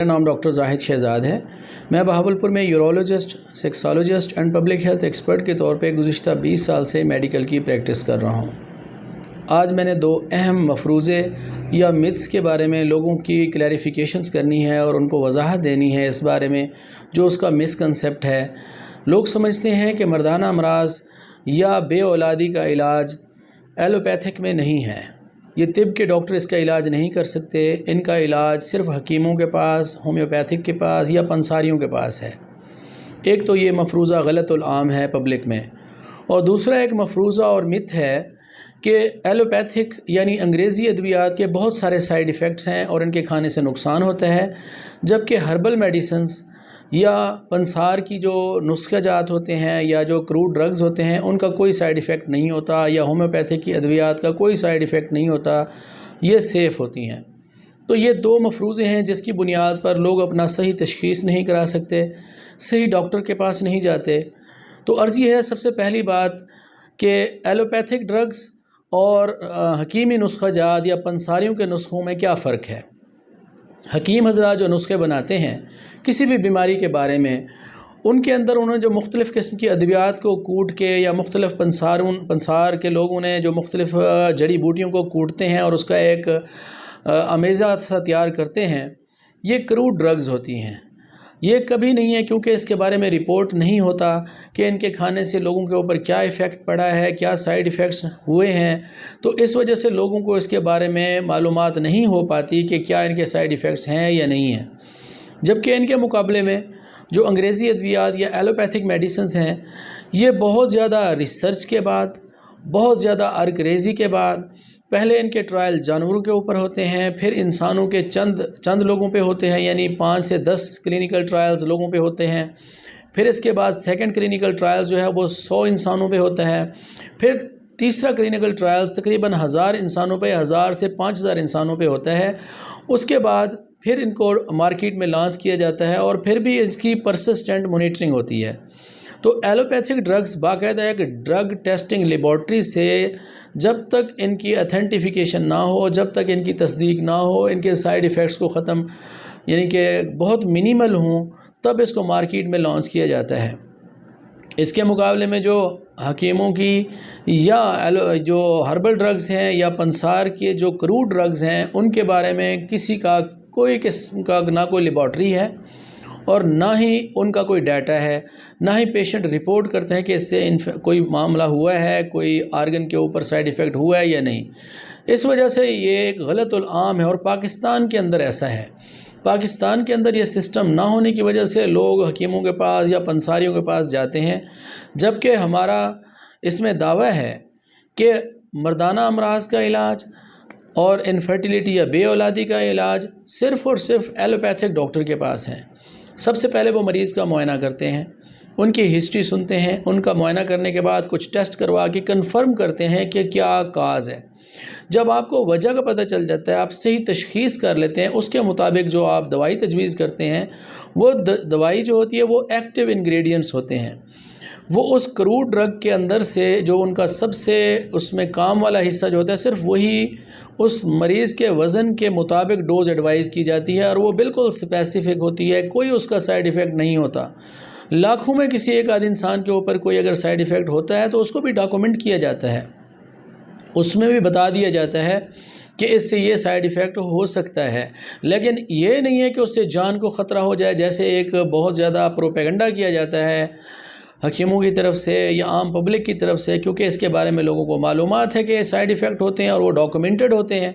میرا نام ڈاکٹر زاہد شہزاد ہے۔ میں بہاولپور میں urologist, sexologist and public health expert کے طور پہ گزشتہ 20 سال سے میڈیکل کی پریکٹس کر رہا ہوں۔ آج میں نے 2 اہم مفروضے یا متس کے بارے میں لوگوں کی کلیریفیکیشنز کرنی ہے اور ان کو وضاحت دینی ہے اس بارے میں جو اس کا مسکنسیپٹ ہے۔ لوگ سمجھتے ہیں کہ مردانہ امراض یا بے اولادی کا علاج ایلوپیتھک میں نہیں ہے، یہ طب کے ڈاکٹر اس کا علاج نہیں کر سکتے، ان کا علاج صرف حکیموں کے پاس، ہومیوپیتھک کے پاس یا پنساریوں کے پاس ہے۔ ایک تو یہ مفروضہ غلط العام ہے پبلک میں، اور دوسرا ایک مفروضہ اور مت ہے کہ ایلوپیتھک یعنی انگریزی ادویات کے بہت سارے سائیڈ ایفیکٹس ہیں اور ان کے کھانے سے نقصان ہوتا ہے، جبکہ ہربل میڈیسنز یا پنسار کی جو نسخہ جات ہوتے ہیں یا جو کروڈ ڈرگز ہوتے ہیں ان کا کوئی سائیڈ ایفیکٹ نہیں ہوتا، یا ہومیوپیتھک کی ادویات کا کوئی سائیڈ ایفیکٹ نہیں ہوتا، یہ سیف ہوتی ہیں۔ تو یہ 2 مفروضے ہیں جس کی بنیاد پر لوگ اپنا صحیح تشخیص نہیں کرا سکتے، صحیح ڈاکٹر کے پاس نہیں جاتے۔ تو عرض یہ ہے سب سے پہلی بات کہ ایلوپیتھک ڈرگز اور حکیمی نسخہ جات یا پنساریوں کے نسخوں میں کیا فرق ہے۔ حکیم حضرات جو نسخے بناتے ہیں کسی بھی بیماری کے بارے میں، ان کے اندر انہوں نے جو مختلف قسم کی ادویات کو کوٹ کے یا مختلف پنسار کے لوگوں نے جو مختلف جڑی بوٹیوں کو کوٹتے ہیں اور اس کا ایک امیزہ سا تیار کرتے ہیں، یہ کروڈ ڈرگز ہوتی ہیں۔ یہ کبھی نہیں ہے کیونکہ اس کے بارے میں رپورٹ نہیں ہوتا کہ ان کے کھانے سے لوگوں کے اوپر کیا ایفیکٹ پڑا ہے، کیا سائیڈ ایفیکٹس ہوئے ہیں، تو اس وجہ سے لوگوں کو اس کے بارے میں معلومات نہیں ہو پاتی کہ کیا ان کے سائیڈ ایفیکٹس ہیں یا نہیں ہیں۔ جبکہ ان کے مقابلے میں جو انگریزی ادویات یا ایلوپیتھک میڈیسنز ہیں، یہ بہت زیادہ ریسرچ کے بعد، بہت زیادہ ارک کے بعد، پہلے ان کے ٹرائل جانوروں کے اوپر ہوتے ہیں، پھر انسانوں کے چند لوگوں پہ ہوتے ہیں، یعنی 5 سے 10 کلینیکل ٹرائلز لوگوں پہ ہوتے ہیں، پھر اس کے بعد سیکنڈ کلینیکل ٹرائلز جو ہے وہ 100 انسانوں پہ ہوتا ہے، پھر تیسرا کلینیکل ٹرائلز تقریباً 1000 انسانوں پہ، 1000 سے 5000 انسانوں پہ ہوتا ہے۔ اس کے بعد پھر ان کو مارکیٹ میں لانچ کیا جاتا ہے اور پھر بھی اس کی پرسسٹنٹ مانیٹرنگ ہوتی ہے۔ تو ایلوپیتھک ڈرگز باقاعدہ ایک ڈرگ ٹیسٹنگ لیبارٹری سے جب تک ان کی اتھینٹیفیکیشن نہ ہو، جب تک ان کی تصدیق نہ ہو، ان کے سائیڈ ایفیکٹس کو ختم یعنی کہ بہت منیمل ہوں، تب اس کو مارکیٹ میں لانچ کیا جاتا ہے۔ اس کے مقابلے میں جو حکیموں کی یا جو ہربل ڈرگز ہیں یا پنسار کے جو کروڈ ڈرگز ہیں، ان کے بارے میں کسی کا کوئی قسم کا نہ کوئی لیبارٹری ہے اور نہ ہی ان کا کوئی ڈیٹا ہے، نہ ہی پیشنٹ رپورٹ کرتے ہیں کہ اس سے کوئی معاملہ ہوا ہے، کوئی آرگن کے اوپر سائیڈ ایفیکٹ ہوا ہے یا نہیں۔ اس وجہ سے یہ ایک غلط العام ہے اور پاکستان کے اندر ایسا ہے۔ پاکستان کے اندر یہ سسٹم نہ ہونے کی وجہ سے لوگ حکیموں کے پاس یا پنساریوں کے پاس جاتے ہیں، جبکہ ہمارا اس میں دعویٰ ہے کہ مردانہ امراض کا علاج اور انفرٹیلیٹی یا بے اولادی کا علاج صرف اور صرف ایلوپیتھک ڈاکٹر کے پاس ہے۔ سب سے پہلے وہ مریض کا معائنہ کرتے ہیں، ان کی ہسٹری سنتے ہیں، ان کا معائنہ کرنے کے بعد کچھ ٹیسٹ کروا کے کنفرم کرتے ہیں کہ کیا کاز ہے۔ جب آپ کو وجہ کا پتہ چل جاتا ہے، آپ صحیح تشخیص کر لیتے ہیں، اس کے مطابق جو آپ دوائی تجویز کرتے ہیں، وہ دوائی جو ہوتی ہے وہ ایکٹیو انگریڈینٹس ہوتے ہیں، وہ اس کروڈ ڈرگ کے اندر سے جو ان کا سب سے اس میں کام والا حصہ جو ہوتا ہے، صرف وہی اس مریض کے وزن کے مطابق ڈوز ایڈوائز کی جاتی ہے اور وہ بالکل اسپیسیفک ہوتی ہے، کوئی اس کا سائیڈ ایفیکٹ نہیں ہوتا۔ لاکھوں میں کسی ایک آدھ انسان کے اوپر کوئی اگر سائیڈ ایفیکٹ ہوتا ہے تو اس کو بھی ڈاکومنٹ کیا جاتا ہے، اس میں بھی بتا دیا جاتا ہے کہ اس سے یہ سائیڈ ایفیکٹ ہو سکتا ہے، لیکن یہ نہیں ہے کہ اس سے جان کو خطرہ ہو جائے، جیسے ایک بہت زیادہ پروپیگنڈا کیا جاتا ہے حکیموں کی طرف سے یا عام پبلک کی طرف سے، کیونکہ اس کے بارے میں لوگوں کو معلومات ہے کہ سائیڈ ایفیکٹ ہوتے ہیں اور وہ ڈاکومنٹڈ ہوتے ہیں۔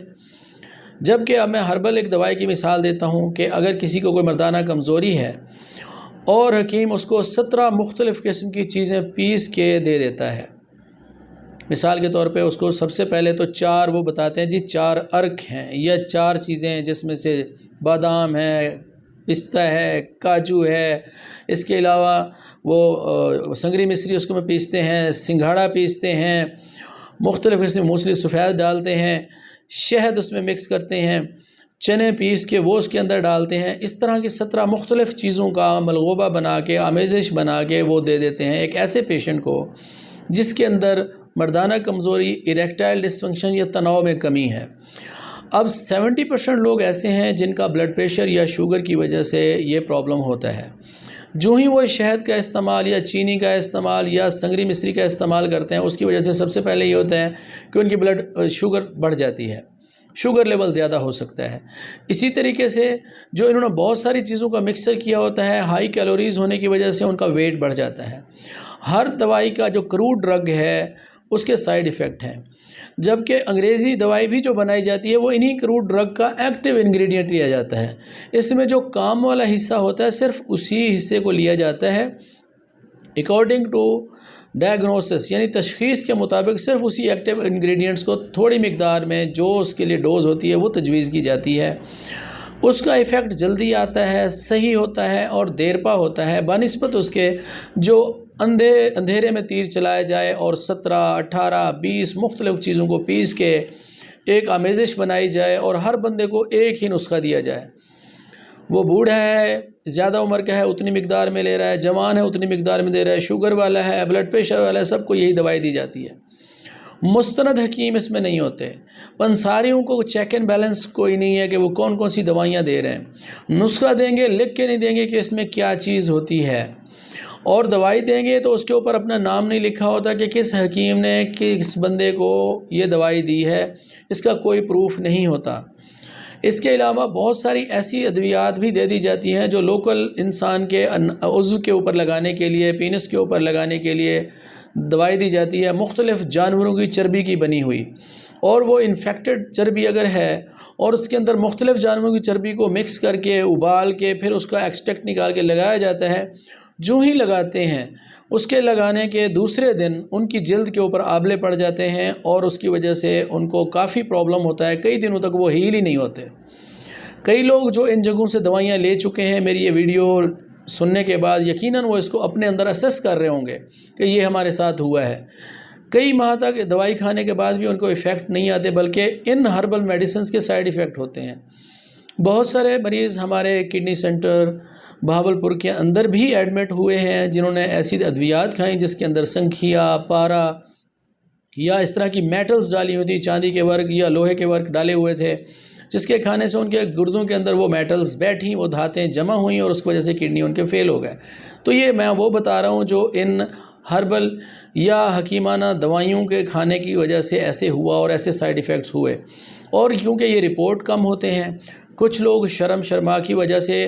جبکہ اب میں ہربل ایک دوائی کی مثال دیتا ہوں کہ اگر کسی کو کوئی مردانہ کمزوری ہے اور حکیم اس کو 17 مختلف قسم کی چیزیں پیس کے دے دیتا ہے، مثال کے طور پہ اس کو سب سے پہلے تو 4 وہ بتاتے ہیں جی 4 ارک ہیں یا 4 چیزیں ہیں، جس میں سے بادام ہے، پستہ ہے، کاجو ہے، اس کے علاوہ وہ سنگری مصری اس کو میں پیستے ہیں، سنگھاڑا پیستے ہیں، مختلف قسم موسلی سفید ڈالتے ہیں، شہد اس میں مکس کرتے ہیں، چنے پیس کے وہ اس کے اندر ڈالتے ہیں، اس طرح کی 17 مختلف چیزوں کا ملغوبہ بنا کے آمیزش بنا کے وہ دے دیتے ہیں ایک ایسے پیشنٹ کو جس کے اندر مردانہ کمزوری، اریکٹائل ڈسفنکشن یا تناؤ میں کمی ہے۔ اب 70% لوگ ایسے ہیں جن کا بلڈ پریشر یا شوگر کی وجہ سے یہ پرابلم ہوتا ہے۔ جو ہی وہ شہد کا استعمال یا چینی کا استعمال یا سنگری مصری کا استعمال کرتے ہیں، اس کی وجہ سے سب سے پہلے یہ ہوتا ہے کہ ان کی بلڈ شوگر بڑھ جاتی ہے، شوگر لیول زیادہ ہو سکتا ہے۔ اسی طریقے سے جو انہوں نے بہت ساری چیزوں کا مکسچر کیا ہوتا ہے، ہائی کیلوریز ہونے کی وجہ سے ان کا ویٹ بڑھ جاتا ہے۔ ہر دوائی کا جو کروڈ ڈرگ ہے اس کے سائیڈ ایفیکٹ ہیں، جبکہ انگریزی دوائی بھی جو بنائی جاتی ہے وہ انہی کروڈ ڈرگ کا ایکٹیو انگریڈینٹ لیا جاتا ہے۔ اس میں جو کام والا حصہ ہوتا ہے صرف اسی حصے کو لیا جاتا ہے اکارڈنگ ٹو ڈائگنوسس، یعنی تشخیص کے مطابق صرف اسی ایکٹیو انگریڈینٹس کو تھوڑی مقدار میں جو اس کے لیے ڈوز ہوتی ہے وہ تجویز کی جاتی ہے۔ اس کا ایفیکٹ جلدی آتا ہے، صحیح ہوتا ہے اور دیر پا ہوتا ہے بنسبت اس کے جو اندھیرے میں تیر چلایا جائے اور 17، 18، 20 مختلف چیزوں کو پیس کے ایک آمیزش بنائی جائے اور ہر بندے کو ایک ہی نسخہ دیا جائے۔ وہ بوڑھا ہے، زیادہ عمر کا ہے، اتنی مقدار میں لے رہا ہے، جوان ہے اتنی مقدار میں دے رہا ہے، شوگر والا ہے، بلڈ پریشر والا ہے، سب کو یہی دوائی دی جاتی ہے۔ مستند حکیم اس میں نہیں ہوتے، پنساریوں کو چیک اینڈ بیلنس کوئی نہیں ہے کہ وہ کون کون سی دوائیاں دے رہے ہیں۔ نسخہ دیں گے، لکھ کے نہیں دیں گے کہ اس میں کیا چیز ہوتی ہے، اور دوائی دیں گے تو اس کے اوپر اپنا نام نہیں لکھا ہوتا کہ کس حکیم نے کس بندے کو یہ دوائی دی ہے، اس کا کوئی پروف نہیں ہوتا۔ اس کے علاوہ بہت ساری ایسی ادویات بھی دے دی جاتی ہیں جو لوکل انسان کے عضو کے اوپر لگانے کے لیے، پینس کے اوپر لگانے کے لیے دوائی دی جاتی ہے، مختلف جانوروں کی چربی کی بنی ہوئی، اور وہ انفیکٹڈ چربی اگر ہے اور اس کے اندر مختلف جانوروں کی چربی کو مکس کر کے ابال کے پھر اس کا ایکسٹریکٹ نکال کے لگایا جاتا ہے، جو ہی لگاتے ہیں اس کے لگانے کے دوسرے دن ان کی جلد کے اوپر آبلے پڑ جاتے ہیں اور اس کی وجہ سے ان کو کافی پرابلم ہوتا ہے، کئی دنوں تک وہ ہیل ہی نہیں ہوتے۔ کئی لوگ جو ان جگہوں سے دوائیاں لے چکے ہیں، میری یہ ویڈیو سننے کے بعد یقیناً وہ اس کو اپنے اندر اسیس کر رہے ہوں گے کہ یہ ہمارے ساتھ ہوا ہے۔ کئی ماہ تک دوائی کھانے کے بعد بھی ان کو ایفیکٹ نہیں آتے، بلکہ ان ہربل میڈیسنز کے سائیڈ ایفیکٹ ہوتے ہیں۔ بہت سارے مریض ہمارے کڈنی سینٹر بہاولپور کے اندر بھی ایڈمٹ ہوئے ہیں جنہوں نے ایسی ادویات کھائیں جس کے اندر سنکھیا، پارا یا اس طرح کی میٹلز ڈالی ہوئی تھی، چاندی کے ورق یا لوہے کے ورق ڈالے ہوئے تھے، جس کے کھانے سے ان کے گردوں کے اندر وہ میٹلز بیٹھیں، وہ دھاتیں جمع ہوئیں اور اس کی وجہ سے کڈنی ان کے فیل ہو گئے۔ تو یہ میں وہ بتا رہا ہوں جو ان ہربل یا حکیمانہ دوائیوں کے کھانے کی وجہ سے ایسے ہوا اور ایسے سائیڈ ایفیکٹس ہوئے، اور کیونکہ یہ رپورٹ کم ہوتے ہیں، کچھ لوگ شرما کی وجہ سے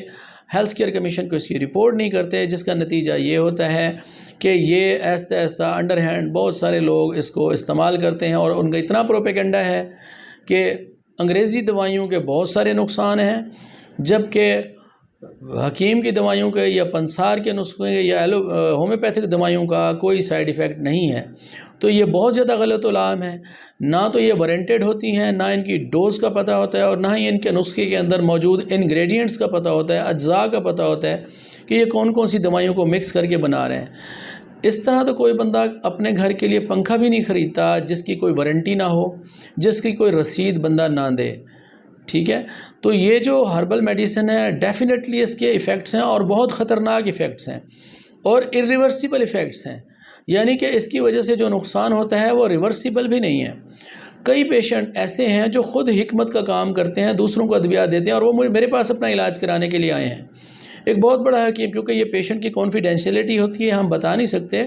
ہیلتھ کیئر کمیشن کو اس کی رپورٹ نہیں کرتے، جس کا نتیجہ یہ ہوتا ہے کہ یہ آہستہ آہستہ انڈر ہینڈ بہت سارے لوگ اس کو استعمال کرتے ہیں، اور ان کا اتنا پروپیگنڈا ہے کہ انگریزی دوائیوں کے بہت سارے نقصان ہیں، جبکہ حکیم کی دوائیوں کے یا پنسار کے نسخے یا ہومیوپیتھک دوائیوں کا کوئی سائیڈ ایفیکٹ نہیں ہے۔ تو یہ بہت زیادہ غلط العام ہے، نہ تو یہ وارنٹیڈ ہوتی ہیں، نہ ان کی ڈوز کا پتہ ہوتا ہے، اور نہ ہی ان کے نسخے کے اندر موجود انگریڈینٹس کا پتہ ہوتا ہے، اجزاء کا پتہ ہوتا ہے کہ یہ کون کون سی دوائیوں کو مکس کر کے بنا رہے ہیں۔ اس طرح تو کوئی بندہ اپنے گھر کے لیے پنکھا بھی نہیں خریدتا جس کی کوئی وارنٹی نہ ہو، جس کی کوئی رسید بندہ نہ دے، ٹھیک ہے۔ تو یہ جو ہربل میڈیسن ہے ڈیفینیٹلی اس کے ایفیکٹس ہیں اور بہت خطرناک ایفیکٹس ہیں اور irreversible ایفیکٹس ہیں، یعنی کہ اس کی وجہ سے جو نقصان ہوتا ہے وہ ریورسیبل بھی نہیں ہے۔ کئی پیشنٹ ایسے ہیں جو خود حکمت کا کام کرتے ہیں، دوسروں کو ادویات دیتے ہیں، اور وہ میرے پاس اپنا علاج کرانے کے لیے آئے ہیں۔ ایک بہت بڑا حکیم، کیونکہ یہ پیشنٹ کی کانفیڈینشیلٹی ہوتی ہے، ہم بتا نہیں سکتے،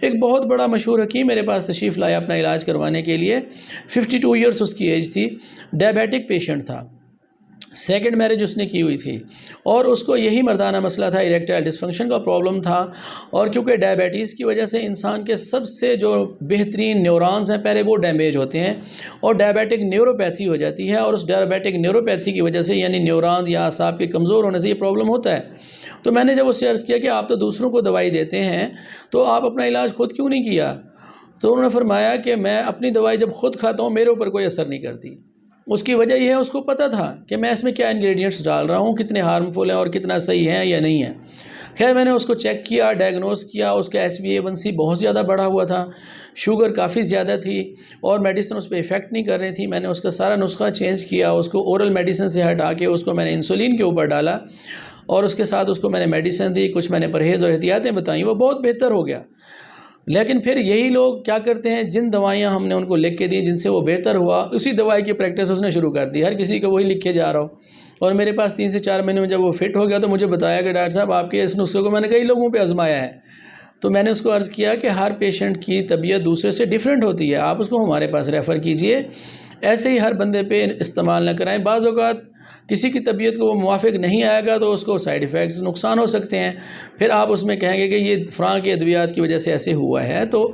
ایک بہت بڑا مشہور حکیم میرے پاس تشریف لایا اپنا علاج کروانے کے لیے، 52 ایئرس اس کی ایج تھی، ڈائبیٹک پیشنٹ تھا، سیکنڈ میرج اس نے کی ہوئی تھی، اور اس کو یہی مردانہ مسئلہ تھا، اریکٹائل ڈسفنکشن کا پرابلم تھا، اور کیونکہ ڈائبٹیز کی وجہ سے انسان کے سب سے جو بہترین نیورونز ہیں پہلے وہ ڈیمیج ہوتے ہیں اور ڈائبیٹک نیوروپیتھی ہو جاتی ہے، اور اس ڈائبیٹک نیوروپیتھی کی وجہ سے یعنی نیورونز یا اعصاب کے کمزور ہونے سے یہ پرابلم ہوتا ہے۔ تو میں نے جب اس سے عرض کیا کہ آپ تو دوسروں کو دوائی دیتے ہیں تو آپ اپنا علاج خود کیوں نہیں کیا؟ تو انہوں نے فرمایا کہ میں اپنی دوائی جب خود کھاتا ہوں میرے اوپر کوئی اثر نہیں کرتی۔ اس کی وجہ یہ ہے اس کو پتہ تھا کہ میں اس میں کیا انگریڈینٹس ڈال رہا ہوں، کتنے ہارمفل ہیں اور کتنا صحیح ہیں یا نہیں ہیں۔ خیر میں نے اس کو چیک کیا، ڈائگنوز کیا، اس کا HbA1c بہت زیادہ بڑھا ہوا تھا، شوگر کافی زیادہ تھی اور میڈیسن اس پہ ایفیکٹ نہیں کر رہی تھی۔ میں نے اس کا سارا نسخہ چینج کیا، اس کو اورل میڈیسن سے ہٹا کے اس کو میں نے انسولین کے اوپر ڈالا، اور اس کے ساتھ اس کو میں نے میڈیسن دی، کچھ میں نے پرہیز اور احتیاطیں بتائیں، وہ بہت بہتر ہو گیا۔ لیکن پھر یہی لوگ کیا کرتے ہیں، جن دوائیاں ہم نے ان کو لکھ کے دیں جن سے وہ بہتر ہوا، اسی دوائی کی پریکٹس اس نے شروع کر دی، ہر کسی کو وہی لکھے جا رہا ہو۔ اور میرے پاس 3 سے 4 مہینے میں جب وہ فٹ ہو گیا تو مجھے بتایا کہ ڈاکٹر صاحب آپ کے اس نسخے کو میں نے کئی لوگوں پہ آزمایا ہے۔ تو میں نے اس کو عرض کیا کہ ہر پیشنٹ کی طبیعت دوسرے سے ڈیفرنٹ ہوتی ہے، آپ اس کو ہمارے پاس ریفر کیجئے، ایسے ہی ہر بندے پہ استعمال نہ کرائیں۔ بعض اوقات کسی کی طبیعت کو وہ موافق نہیں آئے گا تو اس کو سائیڈ ایفیکٹس نقصان ہو سکتے ہیں، پھر آپ اس میں کہیں گے کہ یہ فلاں کی ادویات کی وجہ سے ایسے ہوا ہے۔ تو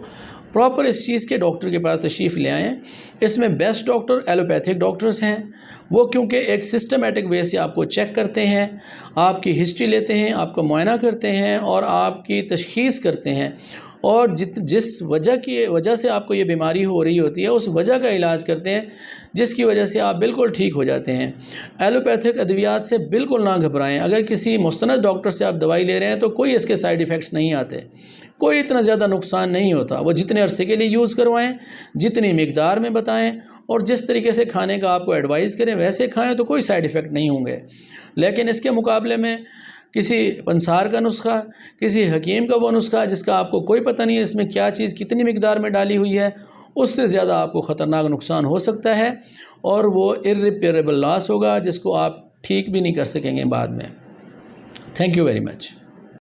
پراپر اس چیز کے ڈاکٹر کے پاس تشریف لے آئیں۔ اس میں بیسٹ ڈاکٹر ایلوپیتھک ڈاکٹرز ہیں، وہ کیونکہ ایک سسٹمیٹک وے سے آپ کو چیک کرتے ہیں، آپ کی ہسٹری لیتے ہیں، آپ کو معائنہ کرتے ہیں اور آپ کی تشخیص کرتے ہیں، اور جس وجہ سے آپ کو یہ بیماری ہو رہی ہوتی ہے اس وجہ کا علاج کرتے ہیں، جس کی وجہ سے آپ بالکل ٹھیک ہو جاتے ہیں۔ ایلوپیتھک ادویات سے بالکل نہ گھبرائیں۔ اگر کسی مستند ڈاکٹر سے آپ دوائی لے رہے ہیں تو کوئی اس کے سائیڈ ایفیکٹس نہیں آتے، کوئی اتنا زیادہ نقصان نہیں ہوتا۔ وہ جتنے عرصے کے لیے یوز کروائیں، جتنی مقدار میں بتائیں اور جس طریقے سے کھانے کا آپ کو ایڈوائز کریں ویسے کھائیں تو کوئی سائیڈ ایفیکٹ نہیں ہوں گے۔ لیکن اس کے مقابلے میں کسی پنسار کا نسخہ، کسی حکیم کا وہ نسخہ جس کا آپ کو کوئی پتہ نہیں ہے اس میں کیا چیز کتنی مقدار میں ڈالی ہوئی ہے، اس سے زیادہ آپ کو خطرناک نقصان ہو سکتا ہے، اور وہ irreparable لاس ہوگا جس کو آپ ٹھیک بھی نہیں کر سکیں گے بعد میں۔ Thank you very much.